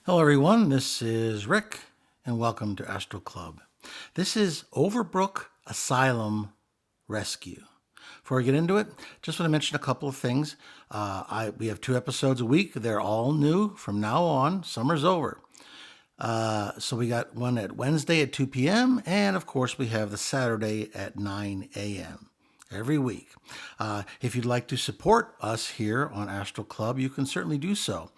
Hello, everyone. This is Rick, and welcome to Astral Club. This is Overbrook Asylum Rescue. Before we get into it, just want to mention a couple of things. We have 2 episodes a week. They're all new from now on. Summer's over. So we got one at Wednesday at 2 p.m. And of course, we have the Saturday at 9 a.m. every week. If you'd like to support us here on Astral Club, you can certainly do so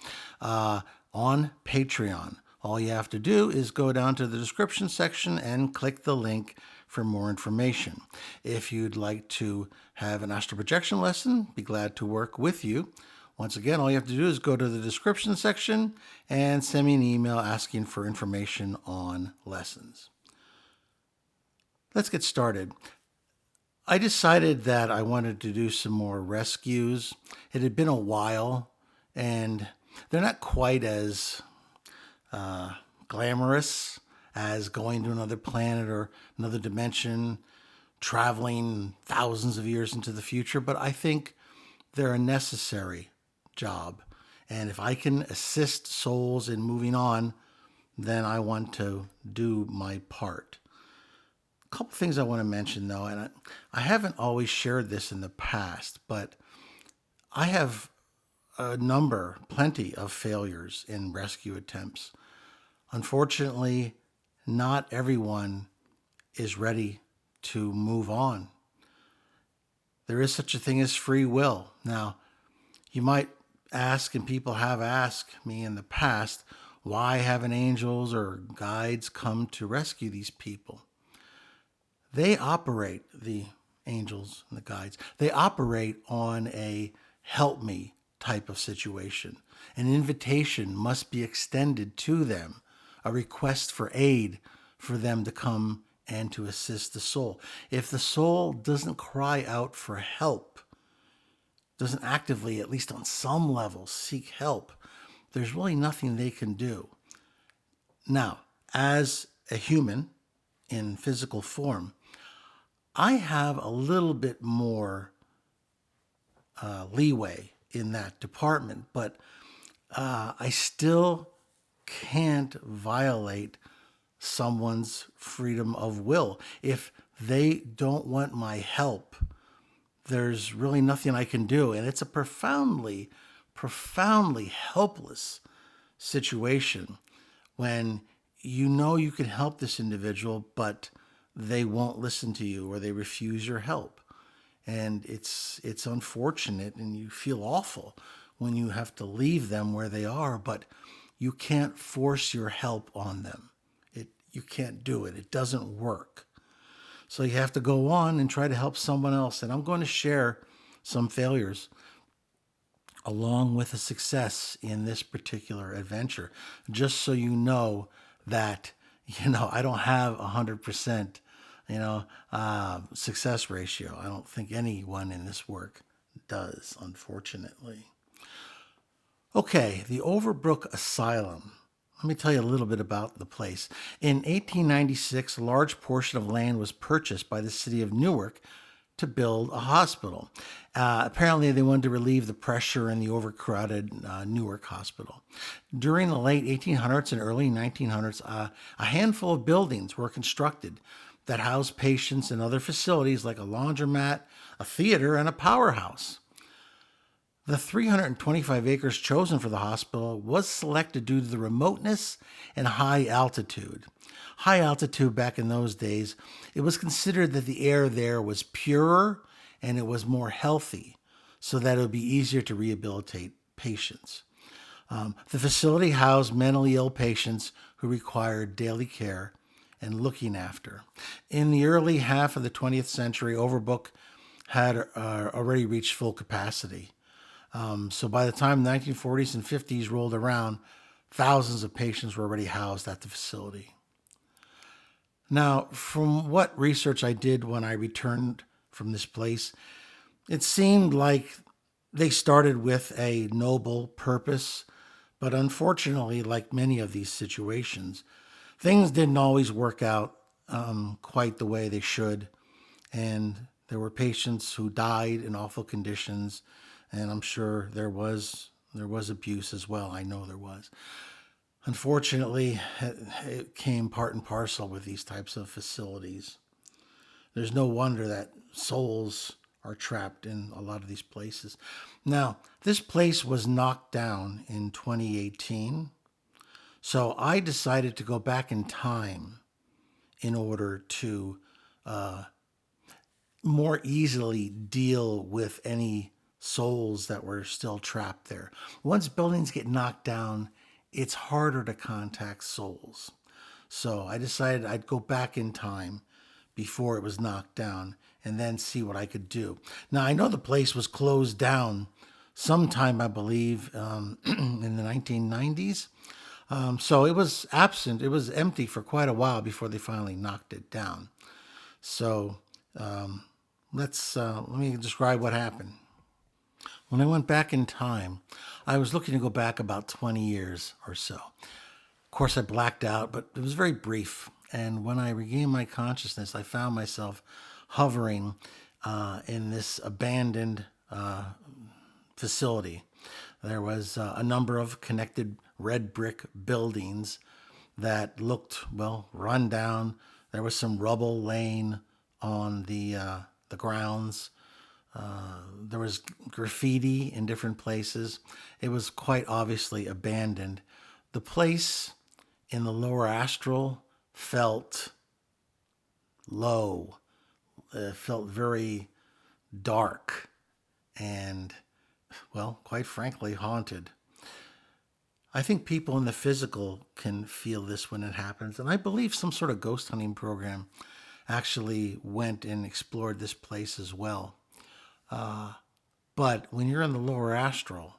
on Patreon. All you have to do is go down to the description section and click the link for more information. If you'd like to have an astral projection lesson, be glad to work with you. Once again, all you have to do is go to the description section and send me an email asking for information on lessons. Let's get started. I decided that I wanted to do some more rescues. It had been a while, and they're not quite as glamorous as going to another planet or another dimension, traveling thousands of years into the future, but I think they're a necessary job. And if I can assist souls in moving on, then I want to do my part. A couple things I want to mention, though, and I haven't always shared this in the past, but I have plenty of failures in rescue attempts. Unfortunately, not everyone is ready to move on. There is such a thing as free will. Now, you might ask, and people have asked me in the past, why haven't angels or guides come to rescue these people? They operate, the angels and the guides, they operate on a help me type of situation. An invitation must be extended to them, a request for aid for them to come and to assist the soul. If the soul doesn't cry out for help, doesn't actively, at least on some level, seek help, there's really nothing they can do. Now, as a human in physical form, I have a little bit more leeway in that department, but I still can't violate someone's freedom of will. If they don't want my help, there's really nothing I can do. And it's a profoundly, profoundly helpless situation when you know you can help this individual, but they won't listen to you or they refuse your help. And it's unfortunate, and you feel awful when you have to leave them where they are, but you can't force your help on them. You can't do it. It doesn't work. So you have to go on and try to help someone else. And I'm going to share some failures along with a success in this particular adventure, just so you know that, I don't have 100%, success ratio. I don't think anyone in this work does, unfortunately. Okay, the Overbrook Asylum. Let me tell you a little bit about the place. In 1896, a large portion of land was purchased by the city of Newark to build a hospital. Apparently, they wanted to relieve the pressure in the overcrowded Newark hospital. During the late 1800s and early 1900s, a handful of buildings were constructed that housed patients and other facilities like a laundromat, a theater, and a powerhouse. The 325 acres chosen for the hospital was selected due to the remoteness and high altitude. High altitude back in those days, it was considered that the air there was purer and it was more healthy, so that it would be easier to rehabilitate patients. The facility housed mentally ill patients who required daily care and looking after. In the early half of the 20th century, Overbrook had already reached full capacity. So by the time the 1940s and 50s rolled around, thousands of patients were already housed at the facility. Now, from what research I did when I returned from this place, it seemed like they started with a noble purpose, but unfortunately, like many of these situations, things didn't always work out quite the way they should, and there were patients who died in awful conditions. And I'm sure there was abuse as well. I know there was. Unfortunately, it came part and parcel with these types of facilities. There's no wonder that souls are trapped in a lot of these places. Now, this place was knocked down in 2018, so I decided to go back in time in order to more easily deal with any souls that were still trapped there. Once buildings get knocked down, it's harder to contact souls. So I decided I'd go back in time before it was knocked down and then see what I could do. Now, I know the place was closed down sometime, I believe, in the 1990s. So it was absent. It was empty for quite a while before they finally knocked it down. So let me describe what happened. When I went back in time, I was looking to go back about 20 years or so. Of course, I blacked out, but it was very brief. And when I regained my consciousness, I found myself hovering in this abandoned facility. There was a number of connected red brick buildings that looked, well, run down. There was some rubble laying on the grounds. There was graffiti in different places. It was quite obviously abandoned. The place in the lower astral felt low. It felt very dark and, well, quite frankly, haunted. I think people in the physical can feel this when it happens. And I believe some sort of ghost hunting program actually went and explored this place as well. But when you're in the lower astral,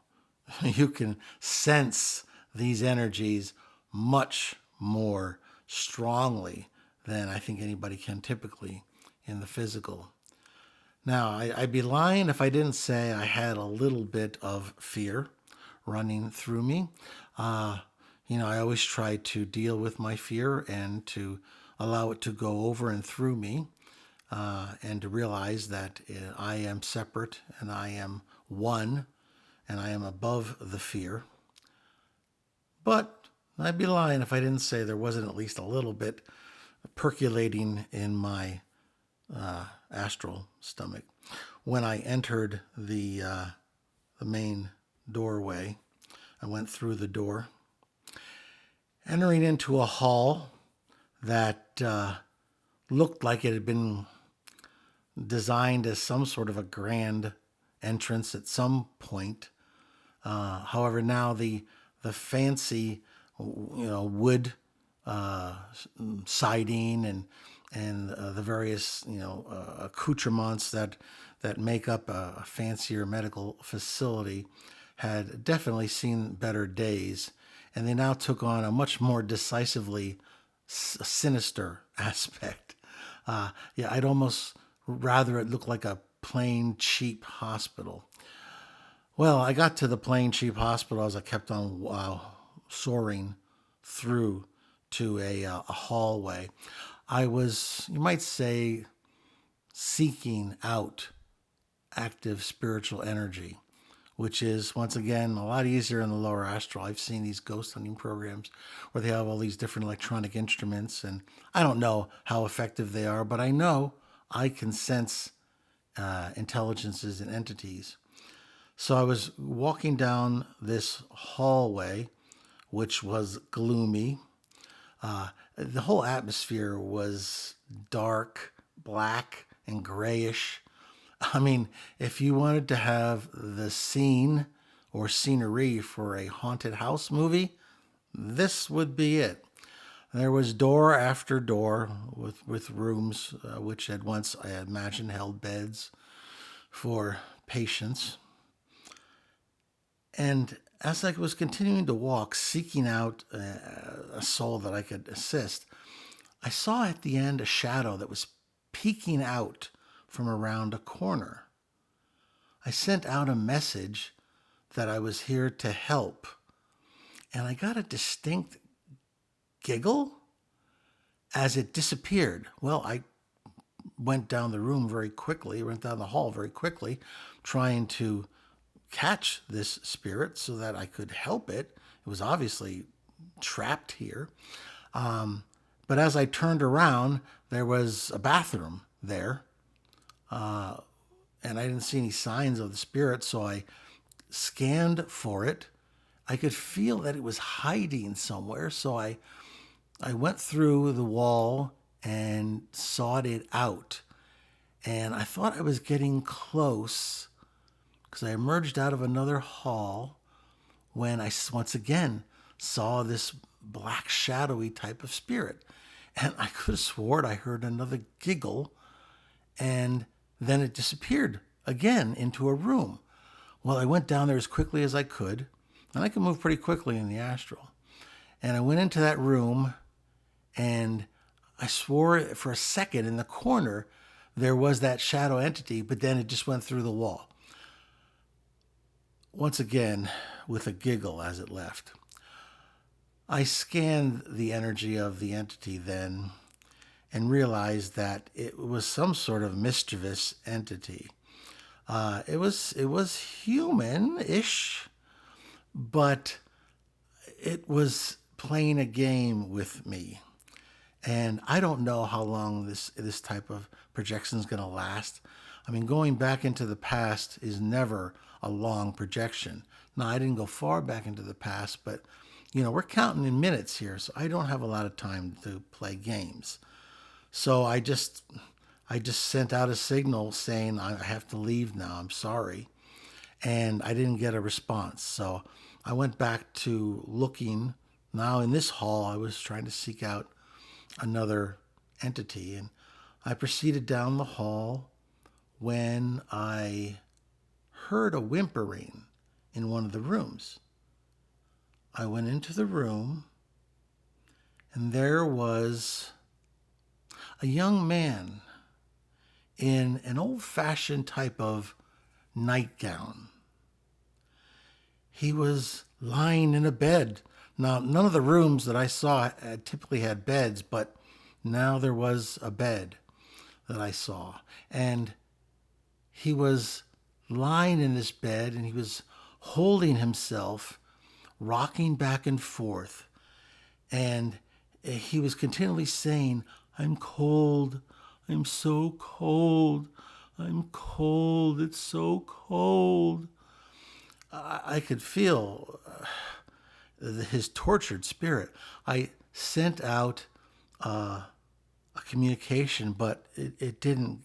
you can sense these energies much more strongly than I think anybody can typically in the physical. Now, I'd be lying if I didn't say I had a little bit of fear running through me. I always try to deal with my fear and to allow it to go over and through me, and to realize that I am separate and I am one and I am above the fear. But I'd be lying if I didn't say there wasn't at least a little bit percolating in my astral stomach. When I entered the main doorway, I went through the door, entering into a hall that looked like it had been designed as some sort of a grand entrance at some point. However, now the fancy, wood siding and the various accoutrements that make up a fancier medical facility had definitely seen better days, and they now took on a much more decisively sinister aspect. I'd almost rather it look like a plain, cheap hospital. Well, I got to the plain, cheap hospital as I kept on soaring through to a hallway. I was, you might say, seeking out active spiritual energy, which is, once again, a lot easier in the lower astral. I've seen these ghost hunting programs where they have all these different electronic instruments, and I don't know how effective they are, but I know I can sense intelligences and entities. So I was walking down this hallway, which was gloomy. The whole atmosphere was dark, black, and grayish. I mean, if you wanted to have the scene or scenery for a haunted house movie, this would be it. There was door after door with rooms which had once, I imagine, held beds for patients. And as I was continuing to walk, seeking out a soul that I could assist, I saw at the end a shadow that was peeking out from around a corner. I sent out a message that I was here to help, and I got a distinct giggle as it disappeared. Well, I went down the room very quickly, went down the hall very quickly, trying to catch this spirit so that I could help it. It was obviously trapped here. But as I turned around, there was a bathroom there, and I didn't see any signs of the spirit, so I scanned for it. I could feel that it was hiding somewhere, so I went through the wall and sought it out. And I thought I was getting close because I emerged out of another hall when I once again saw this black shadowy type of spirit. And I could have sworn I heard another giggle, and then it disappeared again into a room. Well, I went down there as quickly as I could, and I can move pretty quickly in the astral. And I went into that room, and I swore for a second in the corner there was that shadow entity, but then it just went through the wall. Once again, with a giggle as it left. I scanned the energy of the entity then and realized that it was some sort of mischievous entity. It was human-ish, but it was playing a game with me. And I don't know how long this type of projection is going to last. I mean, going back into the past is never a long projection. Now, I didn't go far back into the past, but we're counting in minutes here, so I don't have a lot of time to play games. So I just sent out a signal saying I have to leave now. I'm sorry. And I didn't get a response. So I went back to looking. Now in this hall, I was trying to seek out another entity. And I proceeded down the hall when I heard a whimpering in one of the rooms. I went into the room, and there was a young man in an old-fashioned type of nightgown. He was lying in a bed. Now, none of the rooms that I saw typically had beds, but now there was a bed that I saw. And he was lying in this bed, and he was holding himself, rocking back and forth. And he was continually saying, "I'm cold. I'm so cold. I'm cold. It's so cold." I could feel his tortured spirit. I sent out a communication, but it didn't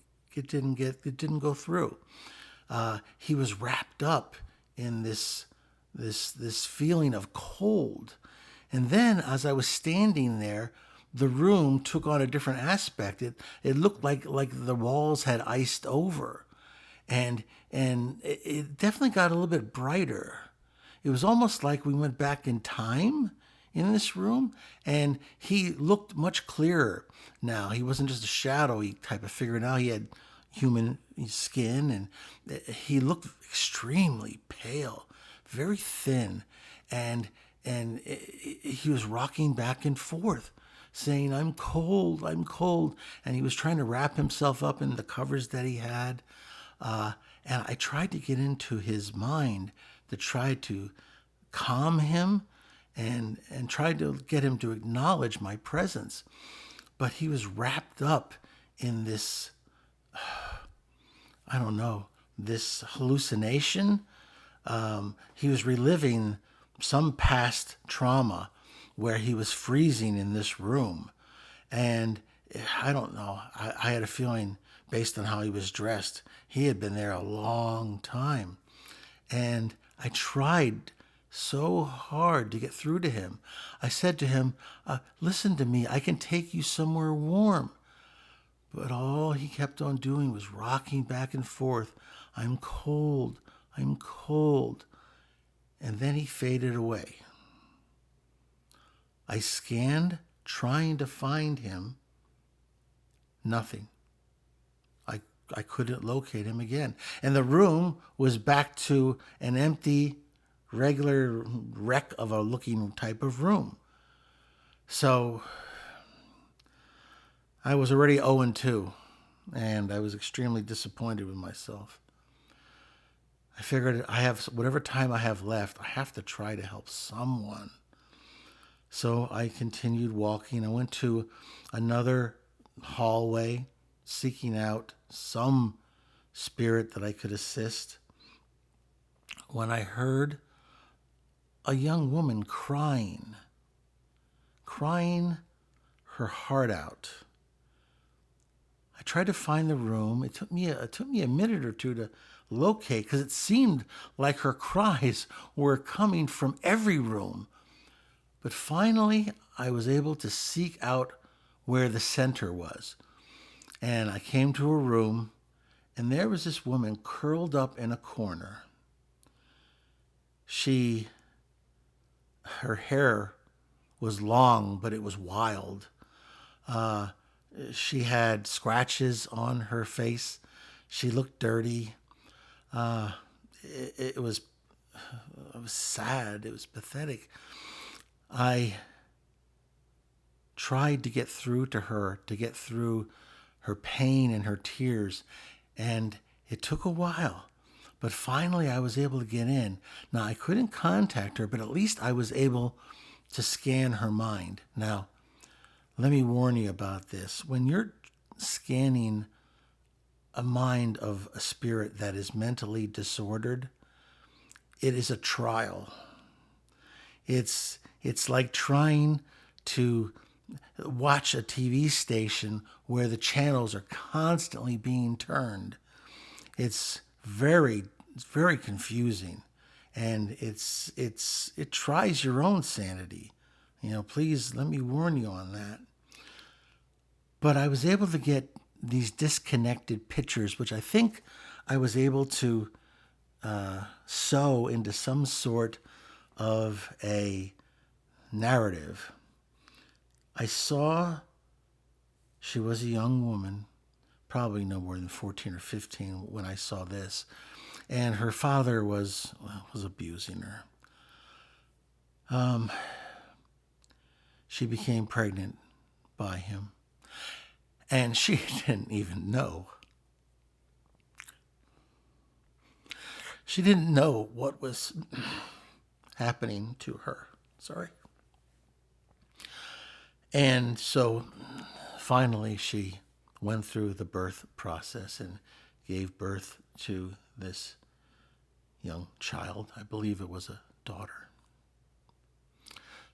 go through. He was wrapped up in this feeling of cold. And then as I was standing there, the room took on a different aspect. It looked like the walls had iced over. And it definitely got a little bit brighter. It was almost like we went back in time in this room, and he looked much clearer now. He wasn't just a shadowy type of figure. Now he had human skin, and he looked extremely pale, very thin, and he was rocking back and forth, saying, "I'm cold, I'm cold," and he was trying to wrap himself up in the covers that he had. And I tried to get into his mind to try to calm him and try to get him to acknowledge my presence. But he was wrapped up in this, I don't know, this hallucination. He was reliving some past trauma where he was freezing in this room. And I don't know, I had a feeling based on how he was dressed, he had been there a long time. And I tried so hard to get through to him. I said to him, "Listen to me, I can take you somewhere warm." But all he kept on doing was rocking back and forth. "I'm cold, I'm cold." And then he faded away. I scanned, trying to find him. Nothing. I couldn't locate him again. And the room was back to an empty, regular wreck of a looking type of room. So I was already 0-2, and I was extremely disappointed with myself. I figured I have whatever time I have left, I have to try to help someone. So I continued walking. I went to another hallway, seeking out some spirit that I could assist, when I heard a young woman crying her heart out. I tried to find the room. It took me a minute or two to locate, because it seemed like her cries were coming from every room. But finally, I was able to seek out where the center was. And I came to a room, and there was this woman curled up in a corner. Her hair was long, but it was wild. She had scratches on her face. She looked dirty. It was sad. It was pathetic. I tried to get through to her, to get through her pain and her tears, and it took a while. But finally, I was able to get in. Now, I couldn't contact her, but at least I was able to scan her mind. Now, let me warn you about this. When you're scanning a mind of a spirit that is mentally disordered, it is a trial. It's like trying to watch a TV station where the channels are constantly being turned. It's very confusing, and it tries your own sanity. Please let me warn you on that. But I was able to get these disconnected pictures, which I think I was able to sew into some sort of a narrative. I saw she was a young woman, probably no more than 14 or 15 when I saw this, and her father was abusing her. She became pregnant by him, and she didn't even know. She didn't know what was happening to her. Sorry. And so finally she went through the birth process and gave birth to this young child. I believe it was a daughter.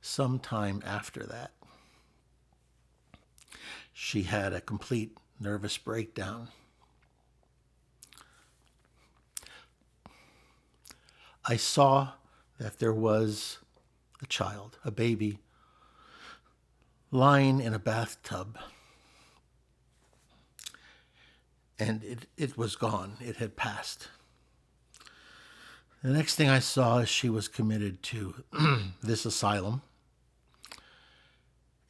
Sometime after that, she had a complete nervous breakdown. I saw that there was a child, a baby, lying in a bathtub. And it was gone. It had passed. The next thing I saw is she was committed to this asylum.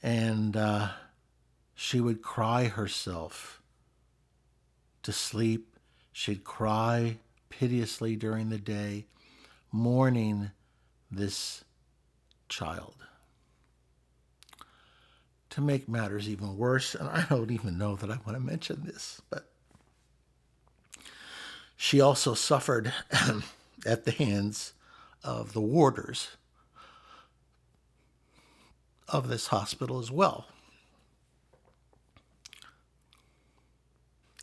And she would cry herself to sleep. She'd cry piteously during the day, mourning this child. To make matters even worse, and I don't even know that I want to mention this, but she also suffered at the hands of the warders of this hospital as well.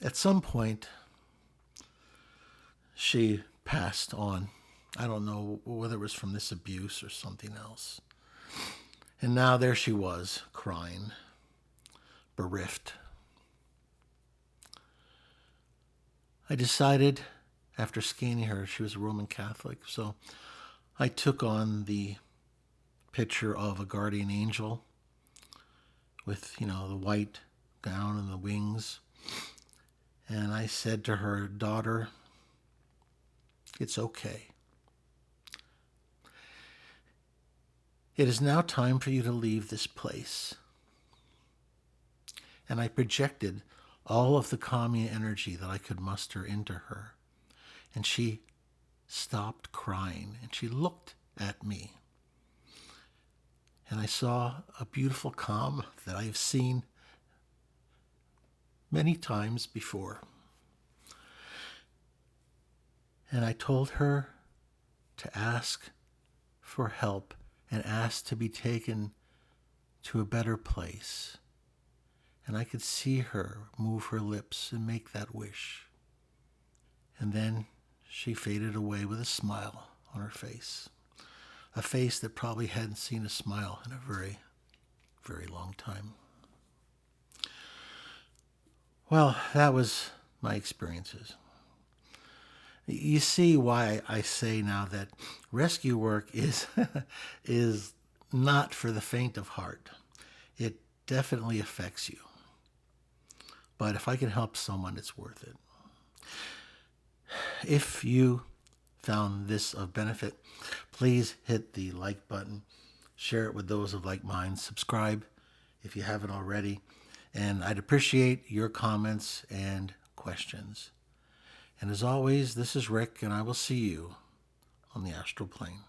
At some point, she passed on. I don't know whether it was from this abuse or something else. And now there she was, crying, bereft. I decided, after scanning her, she was a Roman Catholic, so I took on the picture of a guardian angel with, the white gown and the wings. And I said to her, "Daughter, it's okay. It is now time for you to leave this place." And I projected all of the calming energy that I could muster into her. And she stopped crying, and she looked at me. And I saw a beautiful calm that I have seen many times before. And I told her to ask for help and ask to be taken to a better place. And I could see her move her lips and make that wish. And then she faded away with a smile on her face. A face that probably hadn't seen a smile in a very, very long time. Well, that was my experiences. You see why I say now that rescue work is is not for the faint of heart. It definitely affects you. But if I can help someone, it's worth it. If you found this of benefit, please hit the like button, share it with those of like minds, subscribe if you haven't already, and I'd appreciate your comments and questions. And as always, this is Rick, and I will see you on the astral plane.